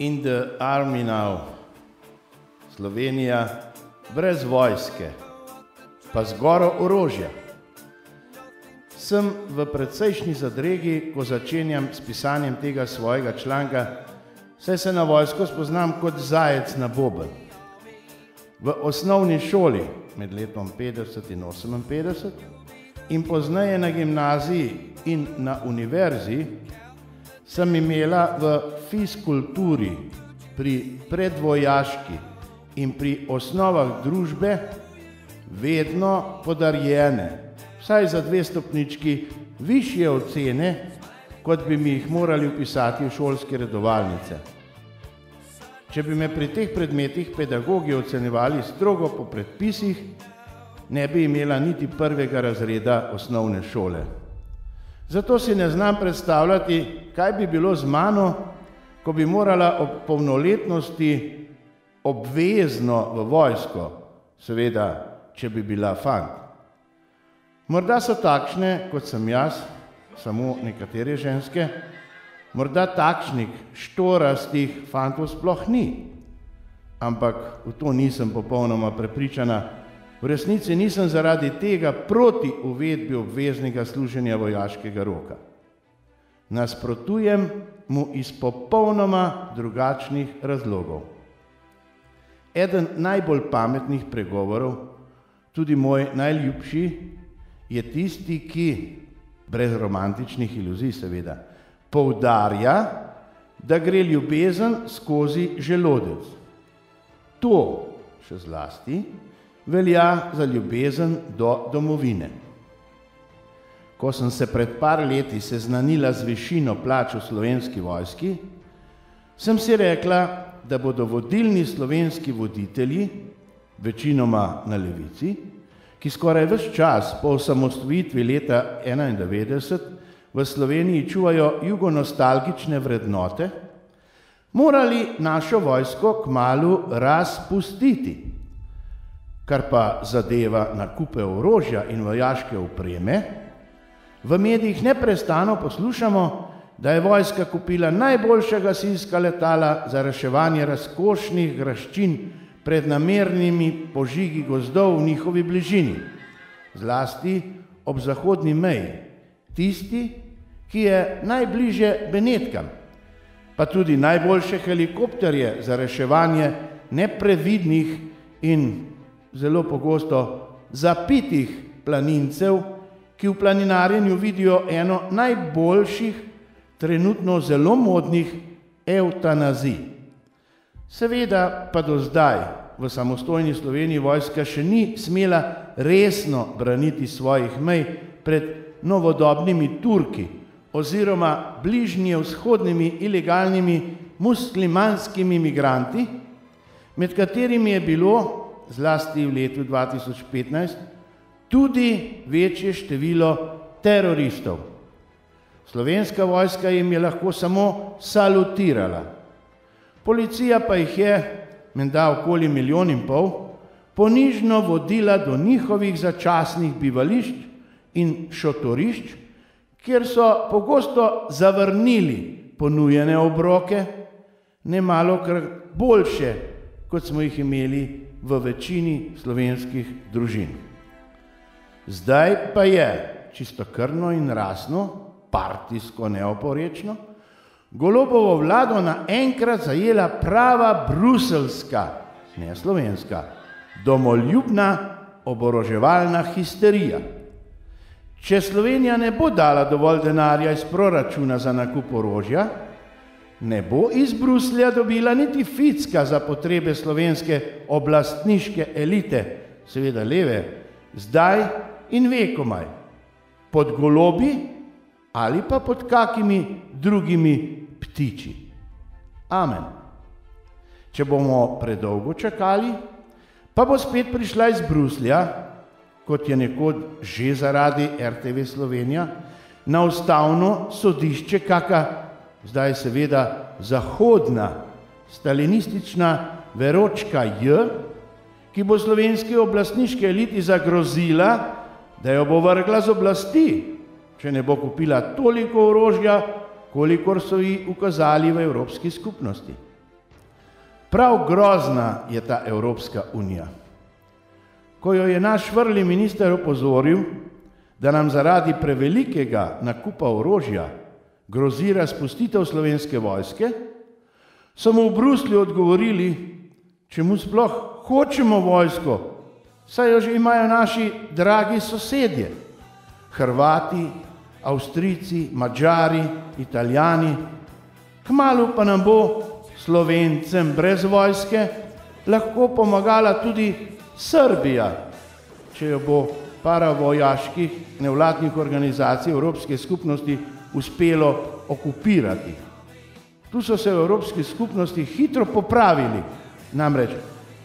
In the army now. Slovenija brez vojske, pa z goro orožja. Sem v precejšnji zadregi, ko začenjam s pisanjem tega svojega članka, saj se na vojsko spoznam kot zajec na boben. V osnovni šoli med letom 50 in 58 in pozneje na gimnaziji in na univerzi sem imela v fizkulturi, pri predvojaški in pri osnovah družbe vedno podarjene, vsaj za 2 stopnički, višje ocene, kot bi mi jih morali vpisati v šolske redovalnice. Če bi me pri teh predmetih pedagogi ocenjevali strogo po predpisih, ne bi imela niti 1. razreda osnovne šole. Zato si ne znam predstavljati, kaj bi bilo z mano, ko bi morala ob polnoletnosti obvezno v vojsko, seveda, če bi bila fant. Morda so takšne, kot sem jaz, samo nekatere ženske, morda takšnih štorastih fantov sploh ni, ampak v to nisem popolnoma prepričana. V resnici nisem zaradi tega proti uvedbi obveznega služenja vojaškega roka. Nasprotujem mu iz popolnoma drugačnih razlogov. Eden najbolj pametnih pregovorov, tudi moj najljubši, je tisti, ki, brez romantičnih iluzij seveda, poudarja, da gre ljubezen skozi želodec. To, še zlasti, velja za ljubezen do domovine. Ko sem se pred par leti seznanila z višino plač v Slovenski vojski, sem si rekla, da bodo vodilni slovenski voditelji, večinoma na levici, ki skoraj ves čas po osamosvojitvi leta 1991 v Sloveniji čuvajo jugonostalgične vrednote, morali našo vojsko kmalu razpustiti. Kar pa zadeva nakupe orožja in vojaške opreme, v medijih neprestano poslušamo, da je vojska kupila najboljša gasilska letala za reševanje razkošnih graščin pred namernimi požigi gozdov v njihovi bližini, zlasti ob zahodni meji, tisti, ki je najbliže Benetkam, pa tudi najboljše helikopterje za reševanje neprevidnih in zelo pogosto zapitih planincev, ki v planinarjenju vidijo eno najboljših, trenutno zelo modnih evtanazij. Seveda pa do zdaj v samostojni Sloveniji vojska še ni smela resno braniti svojih mej pred novodobnimi Turki oziroma bližnjevzhodnimi ilegalnimi muslimanskimi migranti, med katerimi je bilo zlasti v letu 2015, tudi večje število teroristov. Slovenska vojska jim je lahko samo salutirala. Policija pa jih je, menda okoli 1,5 milijona, ponižno vodila do njihovih začasnih bivališč in šotorišč, kjer so pogosto zavrnili ponujene obroke, nemalokrat boljše, kot smo jih imeli v večini slovenskih družin. Zdaj pa je, čistokrvno in rasno, partijsko neoporečno, Golobovo vlado naenkrat zajela prava bruseljska, ne slovenska, domoljubna oboroževalna histerija. Če Slovenija ne bo dala dovolj denarja iz proračuna za nakup orožja, ne bo iz Bruslja dobila niti ficka za potrebe slovenske oblastniške elite, seveda leve, zdaj in vekomaj, pod golobi ali pa pod kakimi drugimi ptiči. Amen. Če bomo predolgo čakali, pa bo spet prišla iz Bruslja, kot je nekoč že zaradi RTV Slovenija, na ustavno sodišče kaka, zdaj seveda zahodna, stalinistična veročka J, ki bo slovenski oblastniški eliti zagrozila, da jo bo vrgla z oblasti, če ne bo kupila toliko orožja, kolikor so ji ukazali v Evropski skupnosti. Prav grozna je ta Evropska unija. Ko jo je naš vrli minister opozoril, da nam zaradi prevelikega nakupa orožja grozi razpustitev Slovenske vojske, so mu v Bruslju odgovorili, čemu sploh hočemo vojsko, saj jo že imajo naši dragi sosedje, Hrvati, Avstrijci, Madžari, Italijani, kmalu pa nam bo Slovencem brez vojske lahko pomagala tudi Srbija, če jo bo paravojaških nevladnih organizacij Evropske skupnosti uspelo okupirati. Tu so se v Evropski skupnosti hitro popravili, namreč,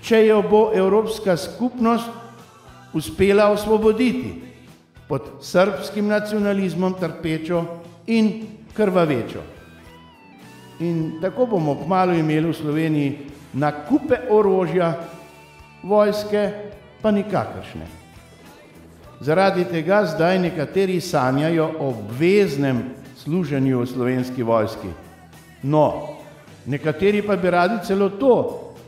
če jo bo Evropska skupnost uspela osvoboditi pod srbskim nacionalizmom trpečo in krvavečo. In tako bomo kmalu imeli v Sloveniji nakupe orožja, vojske pa nikakršne. Zaradi tega zdaj nekateri sanjajo o obveznem služenju v Slovenski vojski. No, nekateri pa bi radi celo to,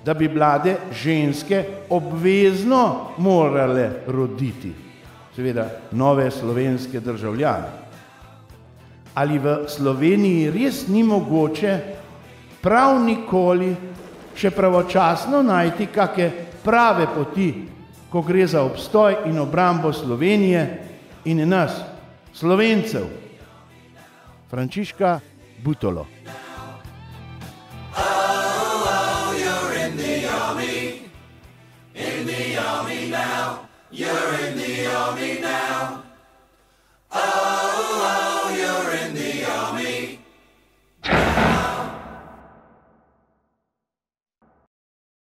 da bi mlade ženske obvezno morale roditi, seveda nove slovenske državljane. Ali v Sloveniji res ni mogoče prav nikoli še pravočasno najti kake prave poti, ko gre za obstoj in obrambo Slovenije in nas, Slovencev? Frančiška Butolo. In the army now, you're in the army now.